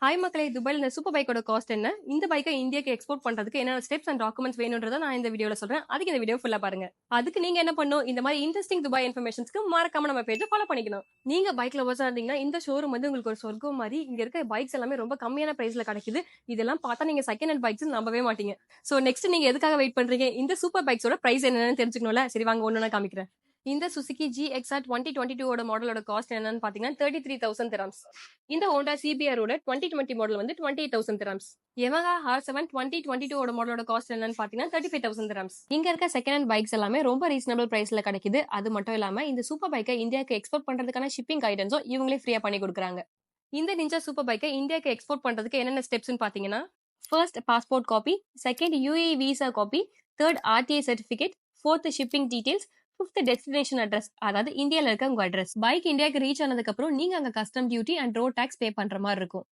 Hi மக்களே, துபாயில் இந்த சூப்பர் பைக்கோட காஸ்ட் என்ன? இந்த பைக்கை இந்தியாக்கு எக்ஸ்போர்ட் பண்றதுக்கு என்ன ஸ்டெப்ஸ் அண்ட் டாக்குமெண்ட்ஸ் வேணும்ன்றத நான் இந்த வீடியோல சொல்றேன். அதுக்கு இந்த வீடியோ ஃபுல்லா பாருங்க. அதுக்கு நீங்க என்ன பண்ணணும்? இந்த மாதிரி இன்ட்ரெஸ்டிங் துபாய் இன்ஃபர்மேஷன்ஸ்க்கு மறக்காம நம்ம பேஜை ஃபாலோ பண்ணிக்கணும். நீங்க பைக் லவர்ஸா இருந்தீங்கன்னா இந்த ஷோரூம் வந்து உங்களுக்கு ஒரு சொர்க்கம் மாதிரி. இங்க இருக்க பைக்ஸ் எல்லாமே ரொம்ப கம்மியான பிரைஸ்ல கிடைக்குது. இதெல்லாம் பார்த்தா நீங்க செகண்ட் ஹேண்ட் பைக்ஸ் நம்பவே மாட்டீங்க. சோ நெக்ஸ்ட் நீங்க எதுக்காக வெயிட் பண்றீங்க? இந்த சூப்பர் பைக்ஸோட பிரைஸ் என்னன்னு தெரிஞ்சுக்கணும்ல? சரி வாங்க ஒண்ணு நான் காமிக்கிறேன். இந்த சுசுகி GXR 2022 ஓட மாடலோட காஸ்ட் என்னன்னு பாத்தீங்கன்னா 33,000 dirhams. இந்த ஹோண்டா CBR ஓட 2020 மாடல் வந்து 28,000 dirhams. Yamaha R7 2022 ஓட மாடலோட காஸ்ட் என்னன்னு பாத்தீங்கன்னா 35,000 dirhams. இங்க இருக்க செகண்ட் ஹேண்ட் பைக்ஸ் எல்லாமே ரொம்ப ரீசனபிள் பிரைஸ்ல கிடைக்குது. அது மட்டும் இல்லாம இந்த சூப்பர் பைக்கை இந்தியாவுக்கு எக்ஸ்போர்ட் பண்றதுக்கான ஷிப்பிங் கைடன்ஸும் இவங்களே ஃப்ரீயா பண்ணி கொடுக்குறாங்க. இந்த நிஞ்சா சூப்பர் பைக்கை இந்தியாவுக்கு எக்ஸ்போர்ட் பண்றதுக்கு என்னென்ன ஸ்டெப்ஸ்னு பாத்தீங்கன்னா, first passport copy, second UAE visa copy, third RTA certificate, fourth shipping details, fifth destination address, அதாவது இந்தியால இருக்க உங்க அட்ரஸ். பைக் இந்தியாவுக்கு ரீச் ஆனதுக்கு அப்புறம் நீங்க அங்க custom duty and road tax pay பண்ற மாதிரி இருக்கும்.